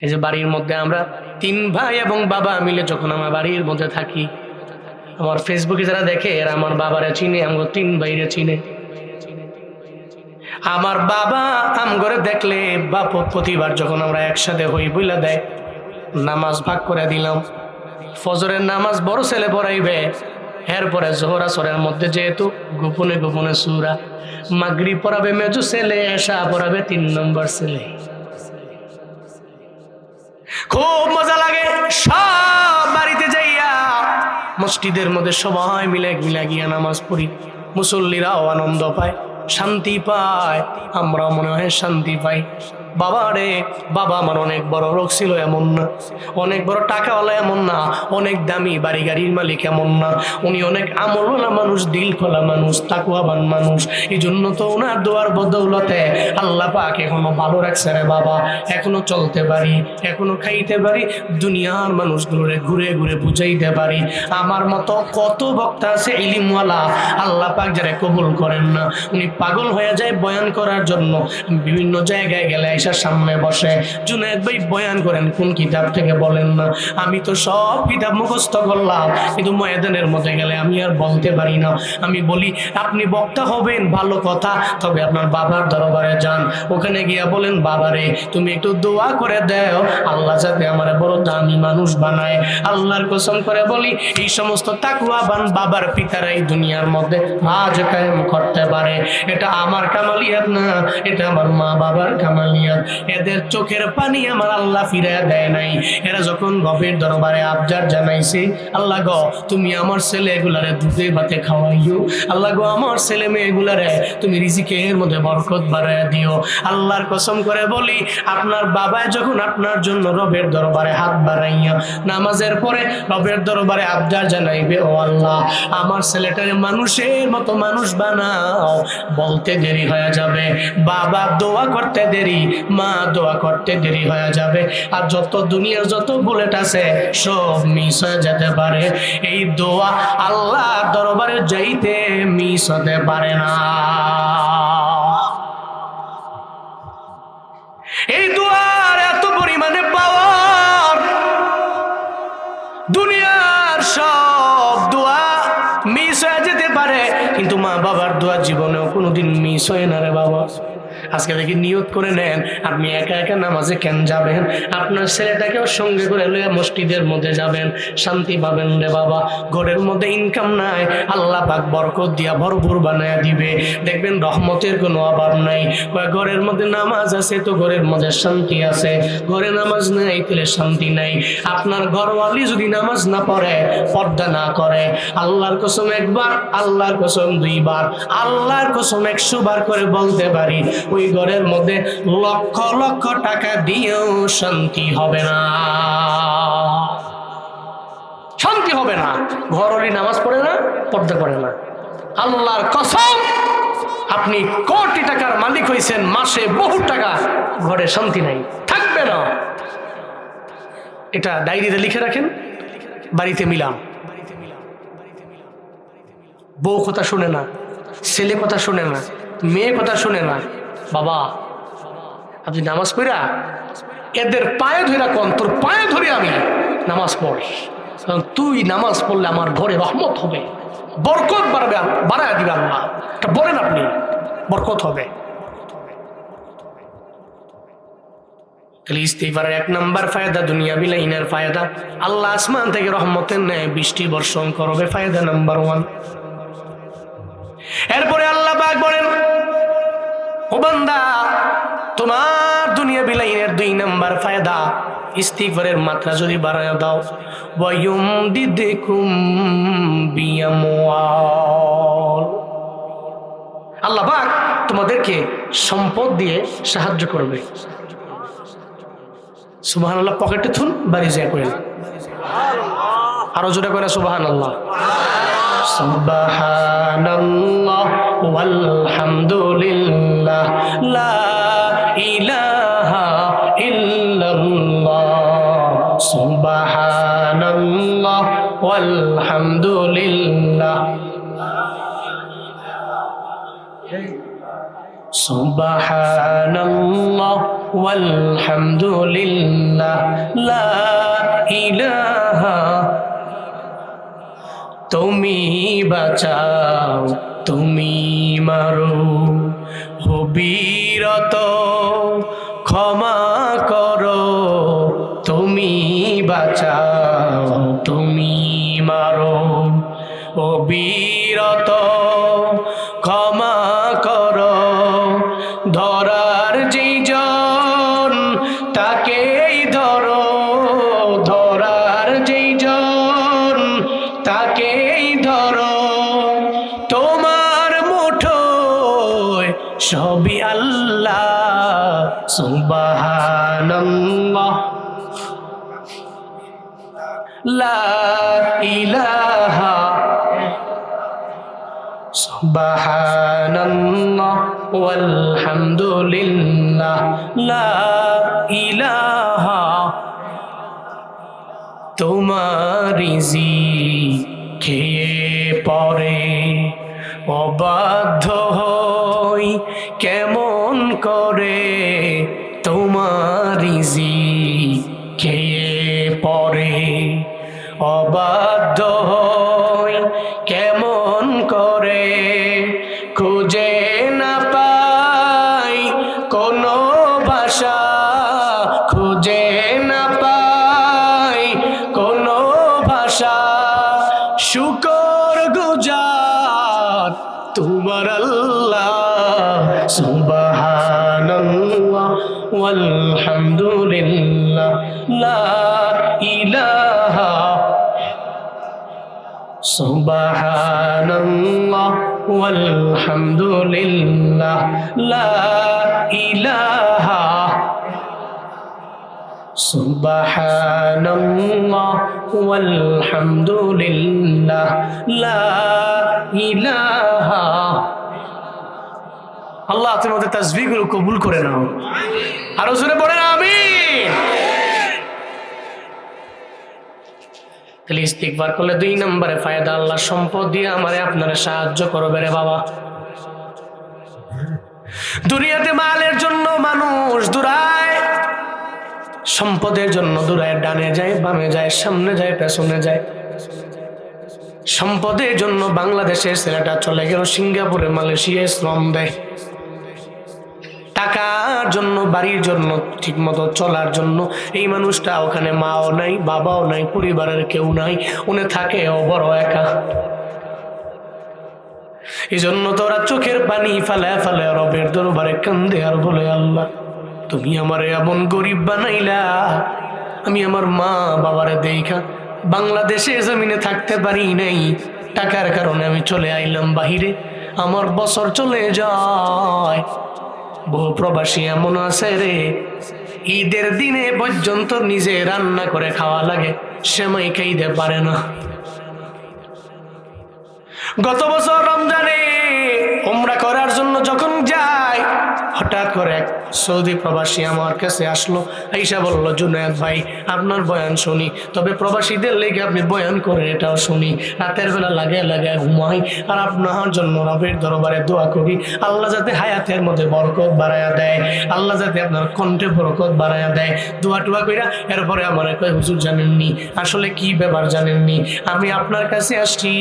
এই যে বাড়ির মধ্যে আমরা 3 ভাই এবং বাবা মিলে যখন আমার বাড়ির মধ্যে থাকি, আমার ফেসবুকে যারা দেখে এরা আমার বাবারে চিনে, আমার 3 ভাইরে চিনে। আমার বাবা আমগরে দেখলে বাপ প্রতিবার যখন আমরা একসাথে হই বইলা দেয়, নামাজ ভাগ করে দিলাম। ফজরের নামাজ বড় ছেলে পড়াইবে, এরপরে জোহর আসরের মধ্যে যেহেতু গোপনে গোপনে সূরা, মাগরিব পড়াবে মেজো ছেলে, এশা পড়াবে 3 নম্বর ছেলে। খুব মজা লাগে। সব বাড়িতে যাইয়া মসজিদের মধ্যে সবাই মিলে গিয়া নামাজ পড়ি। মুসল্লিরাও আনন্দ পায়, শান্তি পায়, আমরাও মনে হয় শান্তি পাই। বাবা রে, বাবা আমার অনেক বড় লোক ছিল এমন না, অনেক বড় টাকাওয়ালা এমন না, অনেক দামি বাড়ি গাড়ির মালিক এমন না। উনি অনেক আমলওয়ালা মানুষ, দিল খোলা মানুষ, তাকওয়াবান মানুষ। এই জন্য তো ওনার দোয়ার বদৌলতে আল্লাহ পাক এখনো ভালো রাখছে রে বাবা, এখনো চলতে পারি, এখনো খাইতে পারি, দুনিয়ার মানুষগুলোরে ঘুরে ঘুরে বুঝাইতে পারি। আমার মতো কত বক্তা আছে ইলিমওয়ালা, আল্লাহ পাক যারা কবুল করেন না, উনি পাগল হয়ে যায় বয়ান করার জন্য। বিভিন্ন জায়গায় গেলে এসে সামনে বসে, জুনায়েদ ভাই বয়ান করেন কোন কিতাব থেকে বলেন না। আমি তো সব কিতাব মুখস্থ করলাম, কিন্তু ময়দানের মধ্যে গেলে আমি আর বলতে পারি না। আমি বলি আপনি বক্তা হবেন ভালো কথা, তবে আপনার বাবার দরবারে যান, ওখানে গিয়া বলেন বাবারে তুমি একটু দোয়া করে দাও, আল্লাহ যাতে আমার বড় দামি মানুষ বানায়। আল্লাহর কসম করে বলি, এই সমস্ত তাকওয়াবান বাবার পিতারা এই দুনিয়ার মধ্যে রাজ কায়েম করতে পারে। এটা আমার কামালিয়াত না, এটা আমার মা বাবার কামালিয়াত। এদের চোখের পানি আমার আল্লাহ ফিরাইয়া দেয় নাই। এরা যখন রবের দরবারে আবদার জানাইছে, আল্লাহ গো তুমি আমার ছেলে এগুলারে দুধে ভাতে খাওয়াইও, আল্লাহ গো আমার ছেলে মেয়ে এগুলারে তুমি রিজিকের মধ্যে বরকত বাড়াইয়া দিও। আল্লাহর কসম করে বলি, আপনার বাবা যখন আপনার জন্য রবের দরবারে হাত বাড়াইয়া নামাজের পরে রবের দরবারে আবদার জানাইবে, ও আল্লাহ আমার ছেলেটারে মানুষের মতো মানুষ বানাও, বলতে দেরি হয়ে যাবে, বাবা দোয়া করতে দেরি, মা দোয়া করতে দেরি হয়ে যাবে, আর যত দুনিয়ার যত বুলেট আছে সব মিস হয়ে যেতে পারে। এই দোয়া আল্লাহ দরবারে যাইতে মিস হতে পারে না। এই দোয়ার এত পরিমাণে পাওয়ার, দুনিয়ার সব দোয়া মিস হয়ে যেতে পারে, কিন্তু মা বাবার দোয়া জীবনেও কোনোদিন মিস হয় না রে বাবা। আজকে দেখি নিয়ত করে নেন, আপনি একা একা নামাজে কেন যাবেন, আপনার ছেলেটাকেও সঙ্গে করে লইয়া মসজিদের মধ্যে যাবেন, শান্তি পাবেন রে বাবা। ঘরের মধ্যে ইনকাম নাই, আল্লাহ পাক বরকত দিয়া ভরপুর বানায়া দিবে, দেখবেন রহমতের কোনো অভাব নাই। ঘরের মধ্যে নামাজ আছে তো ঘরের মধ্যে শান্তি আছে, ঘরে নামাজ নাই তাহলে শান্তি নাই। আপনার ঘরওয়ালি যদি নামাজ না পড়ে, পর্দা না করে, আল্লাহর কসম একবার, আল্লাহর কসম 2 বার, আল্লাহর কসম 100 বার করে বলতে পারি, ওই ঘরের মধ্যে লক্ষ লক্ষ টাকা দিয়েও শান্তি হবে না, শান্তি হবে না। ঘরওয়ালি নামাজ পড়ে না, পর্দা করে না, আল্লাহর কসম আপনি কোটি টাকার মালিক হইছেন, মাসে বহু টাকা, ঘরে শান্তি নাই, থাকবে না। এটা ডায়েরিতে লিখে রাখেন, বাড়িতে মিলাম। বউ কথা শুনে না, ছেলে কথা শুনে না, মেয়ে কথা শুনে না, বাবা আপনি নামাজ পড়া এদের পায়ে ধরে কোন, তোর পায়ে ধরে আমি নামাজ পড়, কারণ তুই নামাজ পড়লে আমার ঘরে রহমত হবে, বরকত বাড়বে, বাড়ায় দিবে আল্লাহ। এটা বলেন আপনি, বরকত হবে। তাহলে ইস্তিগফারের 1 নাম্বার ফায়দা, দুনিয়া বিলাইনের ফায়দা, আল্লাহ আসমান থেকে রহমতের ন্যায় বৃষ্টি বর্ষণ করবে, ফায়দা নাম্বার 1। এরপরে আল্লাহ পাক বলেন, ও বান্দা তোমার দুনিয়া বিলাইনের 2 নাম্বার ফায়দা, ইস্তিগফারের মাত্রা যদি বাড়ায় দাও, ওয়ায়ুমদিদকুম বিআমওয়াল, আল্লাহ পাক তোমাদেরকে সম্পদ দিয়ে সাহায্য করবে। সুবহানাল্লাহ, পকেটে থুন, বাড়ি যায় করেন, আরো জোরে করে সুবহানাল্লাহ। সুবহানাল্লাহ ওয়ালহামদুলিল্লাহ লা ইলাহা ইল্লাল্লাহ, সুবহানাল্লাহ ওয়ালহামদুলিল্লাহ, সুবহানাল্লাহ ওয়ালহামদুলিল্লাহ লা ইলাহা, তুমি বাঁচাও তুমি মারো, হবিরত ক্ষমা করো, তুমি বাঁচাও তুমি মারো, অবিরত ক্ষমা করো, ধরার যেই জন তাকেই ধরো, ধরার যেই জন তাকেই ধরো, তোমার মুঠোয় সবই আল্লাহ, সুবহানাল্লাহ লা ইলাহা, সুবহানাল্লাহ ওয়ালহামদুলিল্লাহ লা ইলাহা, তোমারি জিকিরে পরে অবাধ্য হই কেমন করে, তোমারি জিকিরে পরে অবাধ্য হই কেমন করে, খুঁজে না পাই কোনো ভাষা, খুঁজে না পাই কোনো ভাষা, শুকর গুজার তোমার আল্লাহ, সুবহানাল্লাহ ওয়ালহামদুলিল্লাহ লা ইলাহা, সুবহানাল্লাহ ওয়ালহামদুলিল্লাহ লা ইলাহা, সুবহানাল্লাহ ওয়ালহামদুলিল্লাহ লা ইলাহা। আল্লাহ তুমি আমাদের তাসবিহগুলো কবুল করে নাও, আরো জোরে পড়েন আমিন। তাহলে ইস্তিগফার করলে 2 নম্বরে ফায়দা, আল্লাহ সম্পদ দিয়ে আমারে আপনারা সাহায্য করবে রে বাবা। দুনিয়াতে মালের জন্য মানুষ দৌড়ায়, সম্পদের জন্য দৌড়ায়, ডানে যায় বামে যায় সামনে যায় পেছনে যায়। সম্পদের জন্য বাংলাদেশের ছেলেটা চলে গেল সিঙ্গাপুরে মালয়েশিয়ায় শ্রম দেয়, টাকার জন্য বাড়ির জন্য ঠিক মতো চলার জন্য। এই মানুষটা ওখানে মাও নাই বাবাও নাই পরিবারের কেউ নাই, উনি থাকে বড় একা। এই জন্য তো ওরা চোখের পানি ফেলে ফেলে রবের দরবারে কান্দে আর বলে, আল্লাহ তুমি আমারে এমন গরিব বানাইলা, আমি আমার মা বাবারে দেখা বাংলাদেশে জমিনে থাকতে পারি নাই, টাকার কারণে আমি চলে আইলাম বাহিরে, আমার বছর চলে যায়। বহু প্রবাসী এমন আছে রে, ঈদের দিনে পর্যন্ত নিজে রান্না করে খাওয়া লাগে, সেমাই খাইতে পারে না। গত বছর রমজানে উমরা করার জন্য যখন যায়, হঠাৎ করে এক সৌদি প্রবাসী আমার কাছে আসলো, আইসা বলল, জুনায়েদ ভাই আপনার বয়ান শুনি, তবে প্রবাসীদের লেগে আপনি বয়ান করেন এটাও শুনি, রাতের বেলা লাগে লাগে ঘুমাই, আর আপনার জন্য রবের দরবারে দোয়া করি, আল্লাহ যাতে হায়াতের মধ্যে বরকত বাড়ায়া দেয়, আল্লাহ যাতে আপনার কণ্ঠে বরকত বাড়ায়া দেয়। দোয়া টোয়া কইরা এরপরে আমার কয়, হুজুর জানেননি আসলে কি ব্যাপার জানেননি, আমি আপনার কাছে আসছি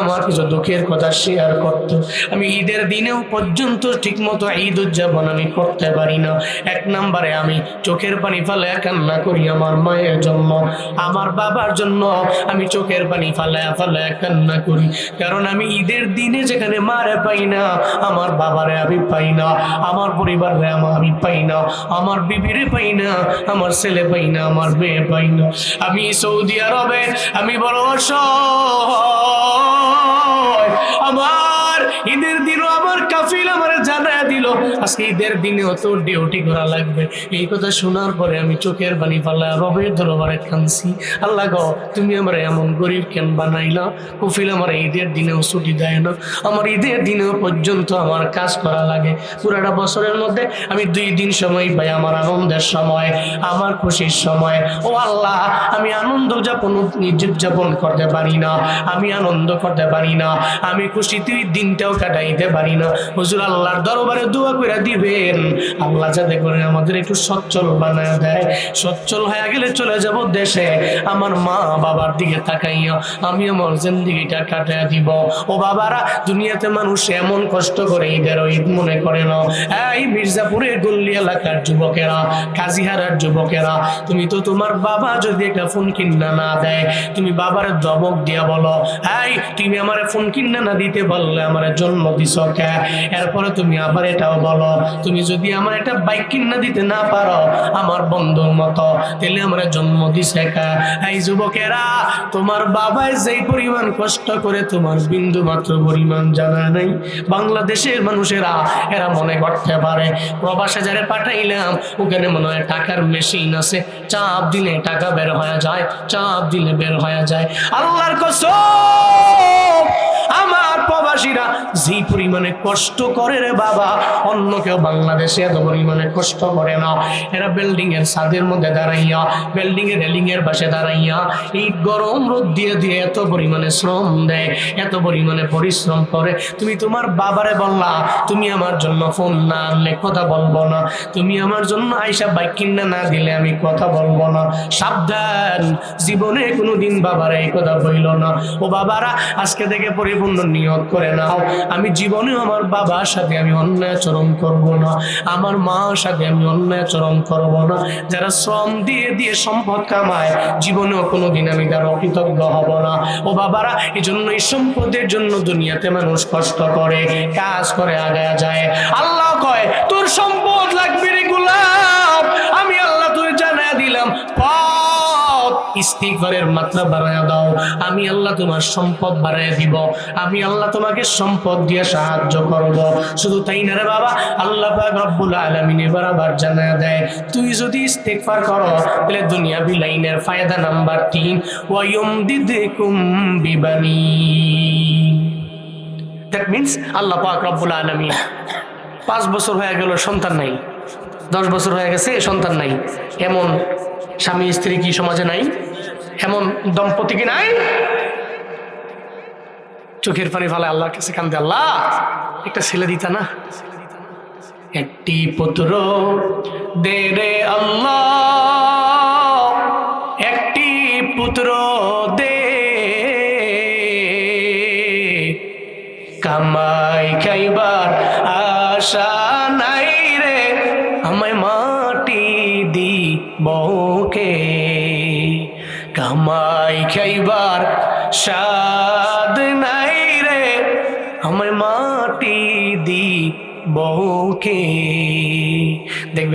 আমার কিছু দুঃখের কথা শেয়ার করতে। আমি ঈদের দিনেও পর্যন্ত ঠিক মতো ঈদ উদযাপন আমি করতে পারি না। 1 নম্বরে আমি চোখের পানি ফেলে কান্না করি আমার মায়ের জন্য, আমার বাবার জন্য আমি চোখের পানি ফেলে ফেলে কান্না করি, কারণ আমি ঈদের দিনে যেখানে মারে পাই না, আমার বাবারে আমি পাই না, আমার পরিবারে আমি পাই না, আমার বিবিরে পাই না, আমার ছেলে পাই না, আমার মেয়ে পাই না। আমি সৌদি আরবে আমি বড় অসহায়, আমার ঈদের দিনও আমার কাফিল আমার জানায় দিল আজকে ঈদের দিনেও তোর ডিউটি করা লাগবে। এই কথা শোনার পরে আমি চোখের পানি ফালা রবের দরবারে কাঁদছি, আল্লাহ গো তুমি আমার এমন গরিব কেন বানাইলা, কফিল আমার ঈদের দিনেও ছুটি দেয় না, আমার ঈদের দিনেও পর্যন্ত আমার কাজ করা লাগে। পুরাটা বছরের মধ্যে আমি 2 দিন সময় পাই, আমার আনন্দের সময়, আমার খুশির সময়। ও আল্লাহ আমি আনন্দ যাপন করতে পারি না, আমি আনন্দ করতে পারি না, আমি খুশিতে দিনটাও কাটাইতে পারি না। হুজুর আল্লাহর দরবারে দোয়া করে করে দিবেন আল্লাহ, যাতে করে আমাদের একটু সচ্ছল বানায় দেয়। সচ্ছল হয়ে গেলে চলে যাব দেশে, আমার মা বাবার দিকে তাকাইয়া আমি আমার জিন্দেগিটা কাটায় দিব। ও বাবারা, দুনিয়াতে মানুষ এমন কষ্ট করে ঈদের ঈদ মনে করে না। এই মির্জাপুরের গল্লি এলাকার যুবকেরা, কাজীহারার যুবকেরা, তুমি তো তোমার বাবা যদি একটা ফোন কিনা না দেয়, তুমি বাবার জবক দিয়া বলো, এই তুমি আমার ফোন কিনা না দিতে বললে আমার জন্ম দিছ কে? এরপরে তুমি আবার এটাও বলো, তুমি যদি আমার একটা বাইক কিনা দিতে না পারো আমার বন্ধুর মতো, তাহলে আমার জন্ম দিছে কে? এই যুবকেরা, তোমার বাবাই যেই পরিমাণ কষ্ট করে তোমার বিন্দু মাত্র পরিমাণ জানা নাই। বাংলাদেশের মানুষেরা এরা মনে করতে পারে প্রবাসে যারা পাঠাইলাম ওখানে মনে হয় টাকার মেশিন আছে, চাপ দিলে টাকা বের হয়ে যায়, চাপ দিলে বের হয়ে যায়। আল্লাহর কসম, আমার প্রবাসীরা যে পরিমাণে কষ্ট করে রে বাবা, অন্য কেউ বাংলাদেশে এত পরিমাণে কষ্ট করে না। এরা বিল্ডিং এর ছাদের মধ্যে দাঁড়াইয়া, বিল্ডিং এর রেলিং এর পাশে দাঁড়াইয়া এই গরম রোদ দিয়ে দিয়ে এত পরিমাণে শ্রম দেয়, এত পরিমাণে পরিশ্রম করে। তুমি তোমার বাবারে বললা তুমি আমার জন্য ফোন না আনলে কথা বলবো না, তুমি আমার জন্য আইসা বাইক কিনা না দিলে আমি কথা বলবো না। সাবধান, জীবনে কোনোদিন বাবারা এই কথা বইল না। ও বাবারা, আজকে থেকে পরিপূর্ণ নিয়ত করে নাও, আমি জীবনে আমার বাবার সাথে আমি অন্যায় আচরণ করব না, আমার মার সাথে আমি অন্যায় আচরণ করব না। যারা শ্রম দিয়ে দিয়ে সম্পদ কামায়, জীবনেও কোনোদিন আমি তার অকৃতজ্ঞ হব না। ও বাবারা, এই জন্য এই সম্পদের জন্য দুনিয়াতে মানুষ কষ্ট করে, কাজ করে, আগায় যায়। আল্লাহ কয় তোর সম্পদ লাগবে রে গোলাম, আমি আল্লাহ তোর জানায় দিলাম পথ, ইস্তিগফারের মাত্রা বাড়ায় দাও, আমি আল্লাহ তোমার সম্পদ বাড়ায় দিব, আমি আল্লাহ তোমাকে সম্পদ দিয়ে সাহায্য করব। শুধু তাই না রে বাবা, আল্লাহ পাক রব্বুল আলামিন এবার আবার জানায় দেয়, তুই যদি ইস্তিগফার করো তাহলে দুনিয়া বিলাইনের ফায়দা নাম্বার 3, ওয়ায়ুমদিদকুম বিবানিন। দ্যাট মিন্স আল্লাহ পাক রব্বুল আলামিন 5 বছর হয়ে গেল সন্তান নাই, 10 বছর হয়ে গেছে সন্তান নাই, এমন স্বামী স্ত্রী কি সমাজে নাই? এমন দম্পতি কি নাই? চোখের পানি ফেলে আল্লাহর কাছে কান্দে, আল্লাহ একটা ছেলে দিতা না, একটি পুত্র দে রে আল্লাহ, একটি পুত্র দে, কামাই খাইবার আশা নাই রে, আমায় মাটি দিবকে, কামাই খাইবার সাদ নাই রে, আমায় মাটি দিবকে।